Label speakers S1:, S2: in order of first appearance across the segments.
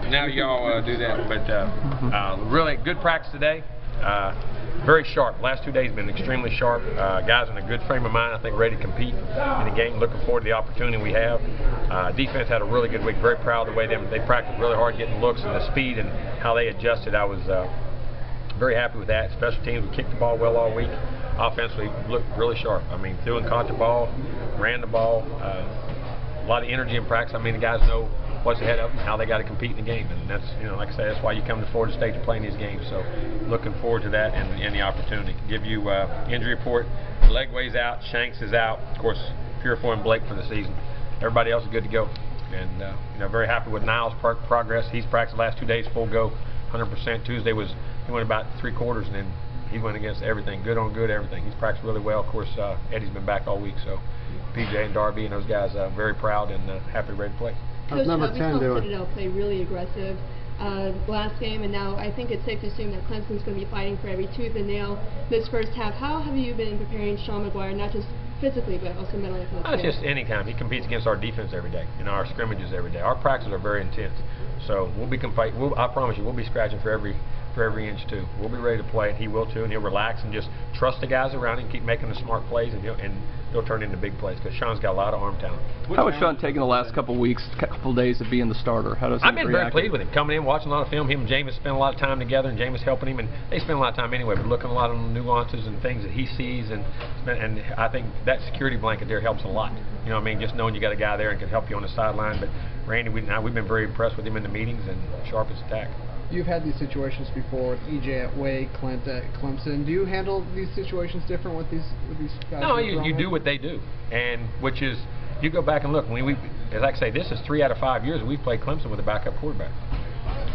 S1: Now y'all do that. But really good practice today. Very sharp. Last 2 days have been extremely sharp. Guys in a good frame of mind, I think, ready to compete in the game. Looking forward to the opportunity we have. Defense had a really good week. Very proud of the way they practiced really hard, getting looks and the speed and how they adjusted. I was very happy with that. Special teams, we kicked the ball well all week. Offensively, looked really sharp. I mean, threw and caught the ball, ran the ball. A lot of energy in practice. I mean, the guys know what's ahead of them, how they got to compete in the game, and that's, like I said, that's why you come to Florida State to play in these games. So, looking forward to that and the opportunity. Give you injury report. Legway's out, Shanks is out. Of course, Purifoy and Blake for the season. Everybody else is good to go, and very happy with Niles' progress. He's practiced the last 2 days full go, 100%. Tuesday he went about 3 quarters, and then he went against everything, good on good, everything. He's practiced really well. Of course, Eddie's been back all week, so PJ and Darby and those guys very proud and happy, ready to play.
S2: Coach, we saw Citadel play really aggressive last game, and now I think it's safe to assume that Clemson's going to be fighting for every tooth and nail this first half. How have you been preparing Sean Maguire, not just physically, but also mentally?
S1: It's just any time. He competes against our defense every day, our scrimmages every day. Our practices are very intense, so we'll be I promise you, we'll be scratching for every inch too. We'll be ready to play, and he will too, and he'll relax and just trust the guys around him, keep making the smart plays, and he'll turn into big plays because Sean's got a lot of arm talent.
S3: How has Sean taken the last couple weeks, couple days of being the starter? How does he
S1: I've been very pleased with him. Coming in, watching a lot of film. Him and Jameis spend a lot of time together, and Jameis helping him, and they spend a lot of time anyway, but looking a lot of nuances and things that he sees, and I think that security blanket there helps a lot. Just knowing you got a guy there and can help you on the sideline. But Randy, we've been very impressed with him in the meetings and sharp as attack.
S4: You've had these situations before with EJ at Wake, Clint at Clemson. Do you handle these situations different with these guys?
S1: No, you do what they do, and which is you go back and look. As I say, this is 3 out of 5 years we've played Clemson with a backup quarterback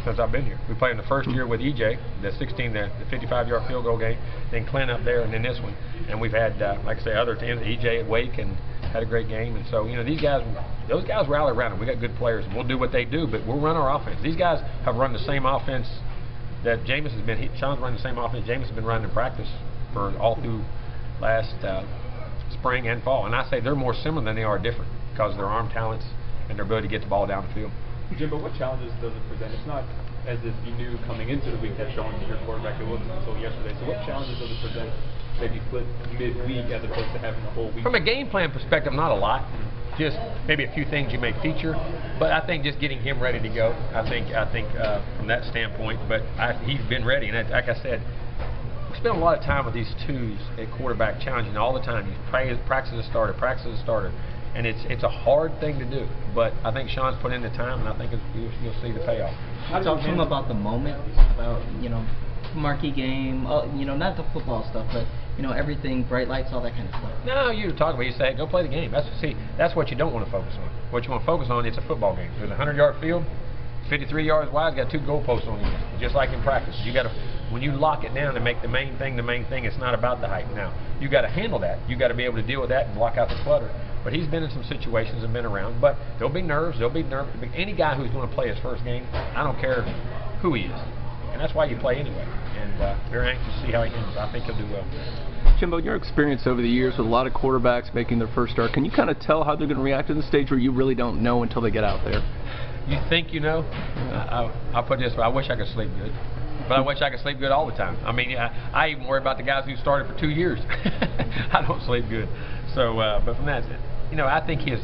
S1: since I've been here. We played in the first year with EJ, the 55-yard field goal game, then Clint up there, and then this one. And we've had, like I say, other teams, EJ at Wake, and had a great game. And so, those guys rally around them. We got good players. We'll do what they do, but we'll run our offense. These guys have run the same offense that Jameis has been. Sean's running the same offense Jameis has been running in practice for all through last spring and fall. And I say they're more similar than they are different because of their arm talents and their ability to get the ball down the field.
S5: Jimbo, what challenges does it present? It's not as if you knew coming into the week that Sean was your quarterback. It wasn't until yesterday. So what challenges does it present? Maybe split midweek as opposed to having the whole week?
S1: From a game plan perspective, not a lot. Just maybe a few things you may feature, but I think just getting him ready to go. I think from that standpoint, but he's been ready, and like I said, we spend a lot of time with these twos at quarterback, challenging all the time. You practice as a starter, and it's a hard thing to do. But I think Sean's put in the time, and I think you'll see the payoff.
S6: Talk to him about the moment, about marquee game, not the football stuff, but everything, bright lights, all that kind of stuff.
S1: No, you talk about, you say, go play the game. That's what you don't want to focus on. What you want to focus on, it's a football game. There's a 100-yard field, 53 yards wide, got 2 goalposts on you, just like in practice. You got to, when you lock it down and make the main thing, it's not about the height. Now, you got to handle that. You got to be able to deal with that and block out the clutter. But he's been in some situations and been around. But there'll be nerves. Any guy who's going to play his first game, I don't care who he is. And that's why you play anyway. And very anxious to see how he handles. I think he'll do well.
S3: Jimbo, your experience over the years with a lot of quarterbacks making their first start, can you kind of tell how they're going to react to the stage where you really don't know until they get out there?
S1: You think you know? I'll put it this way. I wish I could sleep good. But I wish I could sleep good all the time. I mean, I even worry about the guys who started for 2 years. I don't sleep good. So, but from that, I think his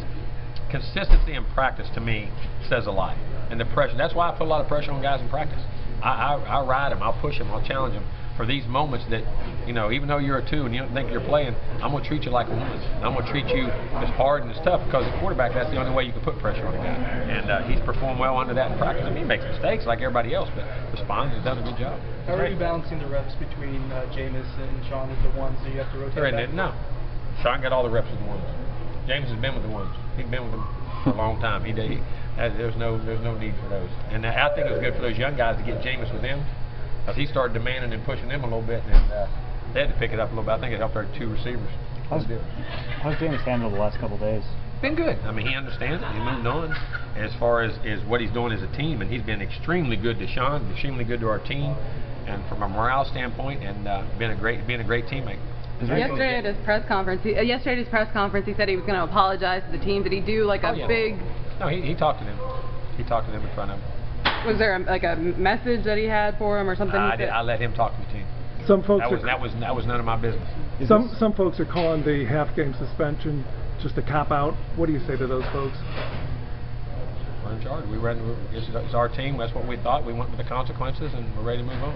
S1: consistency in practice to me says a lot. And the pressure, that's why I put a lot of pressure on guys in practice. I ride them, I'll push them, I'll challenge them for these moments that, even though you're a 2 and you don't think you're playing, I'm going to treat you like a 1. I'm going to treat you as hard and as tough because the quarterback, that's the only way you can put pressure on a guy. And he's performed well under that in practice. I mean, he makes mistakes like everybody else, but responds and does a good job.
S7: How are you balancing the reps between Jameis and Sean with the 1s? Do you have to rotate back?
S1: No. Sean got all the reps with the 1s. Jameis has been with the 1s. He's been with them for a long time. There's no need for those. And I think it was good for those young guys to get Jameis with them. Because he started demanding and pushing them a little bit, and they had to pick it up a little bit. I think it helped our 2 receivers.
S8: How's Jameis handled the last couple of days?
S1: Been good. I mean, he understands it. He moved on. And as far as what he's doing as a team, and he's been extremely good to Sean, extremely good to our team, and from a morale standpoint, and being a great teammate.
S9: Yesterday at his press conference, he said he was going to apologize to the team. Did he do like a big?
S1: No, he talked to them. He talked to them in front of them.
S9: Was there like a message that he had for him or something?
S1: I let him talk to the team.
S10: Some folks
S1: that was none of my business.
S10: Some folks are calling the half-game suspension just a cop-out. What do you say to those folks?
S1: We're in charge. It's our team. That's what we thought. We went with the consequences, and we're ready to move on.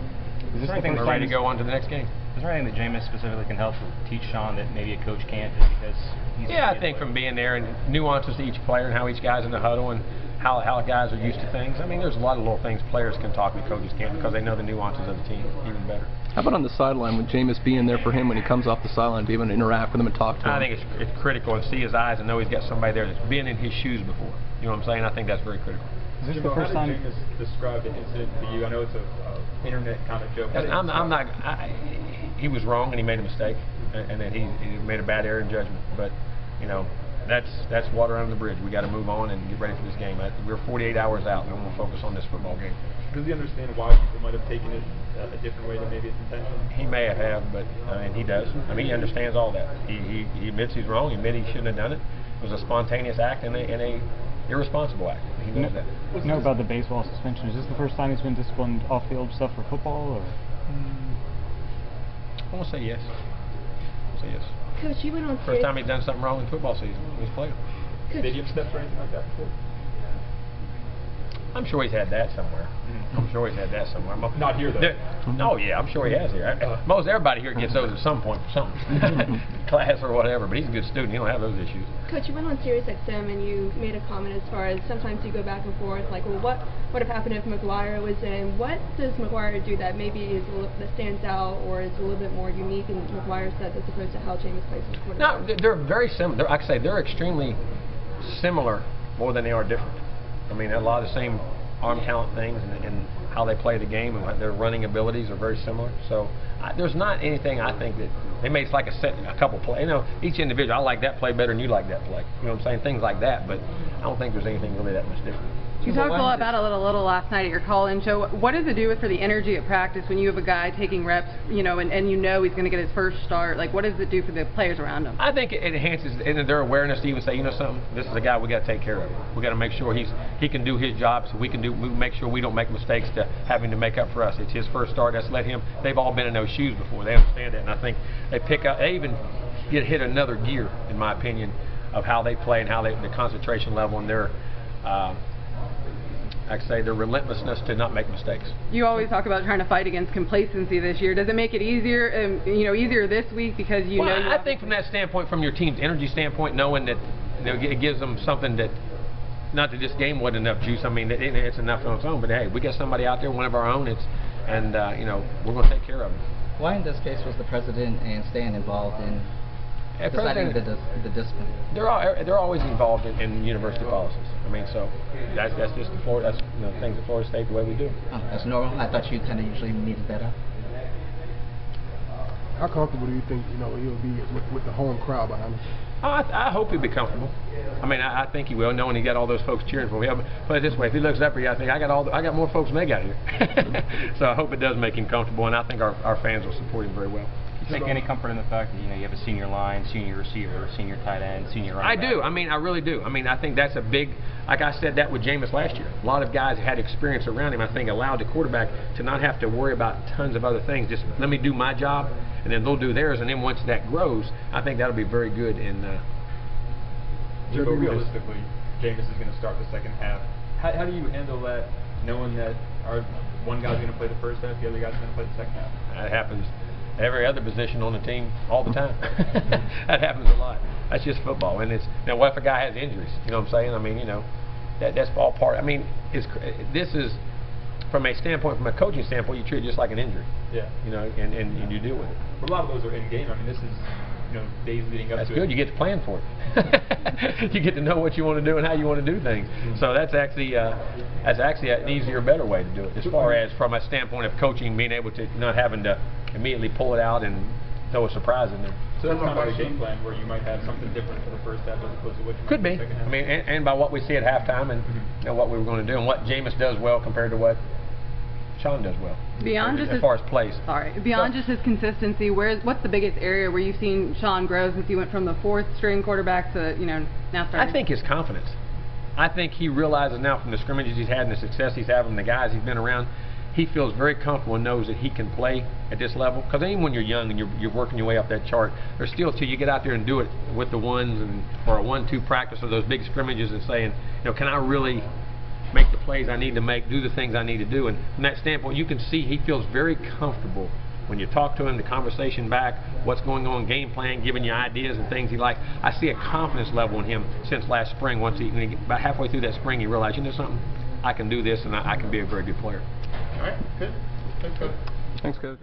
S1: We're ready to go on to the next game.
S8: Is there anything that Jameis specifically can help teach Sean that maybe a coach can't, just because he's
S1: I think from being there and nuances to each player and how each guy's in the huddle and how guys are used to things. I mean, there's a lot of little things players can talk that coaches can't because they know the nuances of the team even better.
S3: How about on the sideline with Jameis being there for him when he comes off the sideline, to even interact with him and talk to him?
S1: I think it's critical and see his eyes and know he's got somebody there that's been in his shoes before. You know what I'm saying? I think that's very critical.
S8: Is this
S5: Jimbo,
S8: the first time
S5: Jameis described the incident to you? I know it's a internet kind of joke.
S1: He was wrong and he made a mistake, and then he made a bad error in judgment. But you know, that's water under the bridge. We got to move on and get ready for this game. We're 48 hours out, and we'll focus on this football game.
S5: Does he understand why people might have taken it a different way than maybe it's intentional?
S1: He may have, but I mean, he does. I mean, he understands all that. He admits he's wrong. He admits he shouldn't have done it. It was a spontaneous act and a irresponsible act. He knows that.
S8: You know about the baseball suspension. Is this the first time he's been disciplined off-field stuff for football, or?
S1: I want to say yes.
S2: Coach, you went on
S1: First time he's done something wrong in football season. He's played.
S5: Did he have steps or anything like that before?
S1: I'm sure he's had that somewhere. I'm sure he's had that somewhere.
S5: Not here, though.
S1: No, yeah, I'm sure he has here. Most everybody here gets those at some point for something. Class or whatever, but he's a good student. He don't have those issues.
S2: Coach, you went on Sirius XM and you made a comment as far as sometimes you go back and forth, like, well, what would have happened if Maguire was in? What does Maguire do that maybe that stands out or is a little bit more unique in Maguire's set as opposed to how Jameis plays as a quarterback?
S1: No, they're very similar. Like I say, they're extremely similar more than they are different. I mean, a lot of the same arm talent things and how they play the game and their running abilities are very similar. So there's not anything I think that they made like a couple play. You know, each individual, I like that play better than you like that play. You know what I'm saying? Things like that. But I don't think there's anything really that much different.
S9: You talked a lot about it a little last night at your call-in show. What does it do for the energy at practice when you have a guy taking reps, you know, and you know he's going to get his first start? Like, what does it do for the players around him?
S1: I think it enhances their awareness to even say, you know something, this is a guy we got to take care of. We got to make sure he can do his job, so we make sure we don't make mistakes to having to make up for us. It's his first start. Let's let him. They've all been in those shoes before. They understand that, and I think they pick up. They even get hit another gear, in my opinion, of how they play and how the concentration level and their. Like I say, their relentlessness to not make mistakes. You always talk about trying to fight against complacency this year. Does it make it easier, easier this week because I think from that standpoint, from your team's energy standpoint, knowing that it gives them something that, not that this game wasn't enough juice. I mean, it's enough on its own. But hey, we got somebody out there, one of our own. We're going to take care of them.
S6: Why in this case was the president and Stan involved in deciding the discipline?
S1: They're always involved in university policies. I mean, so that's just the Florida. That's things at Florida State the way we do.
S6: Oh, that's normal. I thought you kind of usually needed that up.
S10: How comfortable do you think he'll be with the home crowd behind him?
S1: I hope he'll be comfortable. I mean, I think he will, knowing he got all those folks cheering for him. Put it this way: if he looks up here, I think I got more folks than they got here. So I hope it does make him comfortable, and I think our fans will support him very well.
S8: Do you take any comfort in the fact that you have a senior line, senior receiver, senior tight end, senior running back?
S1: I do. I mean, I really do. I mean, I think that's a big. Like I said that with Jameis last year. A lot of guys had experience around him. I think allowed the quarterback to not have to worry about tons of other things. Just let me do my job, and then they'll do theirs. And then once that grows, I think that'll be very good.
S5: Jimbo, realistically, Jameis is going to start the second half. How do you handle that, knowing that one guy's going to play the first half, the other guy's going to play the second half?
S1: That happens every other position on the team all the time. That happens a lot. That's just football. And now what if a guy has injuries? You know what I'm saying? I mean, that's all part. I mean, this is from a standpoint, from a coaching standpoint, you treat it just like an injury.
S5: Yeah.
S1: And you deal with it.
S5: But a lot of those are in game. I mean, this is days leading up to it.
S1: That's good. You get to plan for it. You get to know what you want to do and how you want to do things. So that's actually an easier, better way to do it. As far as from a standpoint of coaching, being able to not having to immediately pull it out and throw a surprise in there.
S5: So that's kind of a game plan where you might have something different for the first half as opposed to what you
S1: could be.
S5: The second half.
S1: I mean, and by what we see at halftime and what we were going to do and what Jameis does well compared to what Sean does well.
S9: Beyond just
S1: as far as plays.
S9: Beyond just his consistency, what's the biggest area where you've seen Sean grow since he went from the fourth string quarterback to now starting?
S1: I think his confidence. I think he realizes now from the scrimmages he's had and the success he's having, the guys he's been around, he feels very comfortable and knows that he can play at this level. Because even when you're young and you're working your way up that chart, there's still till you get out there and do it with the ones or a 1-2 practice or those big scrimmages and saying, you know, can I really make the plays I need to make, do the things I need to do? And from that standpoint, you can see he feels very comfortable when you talk to him, the conversation back, what's going on, game plan, giving you ideas and things he likes. I see a confidence level in him since last spring. When he about halfway through that spring, he realized, you know something, I can do this and I can be a very good player.
S11: All right, good. Thanks, Coach.
S3: Thanks, Coach.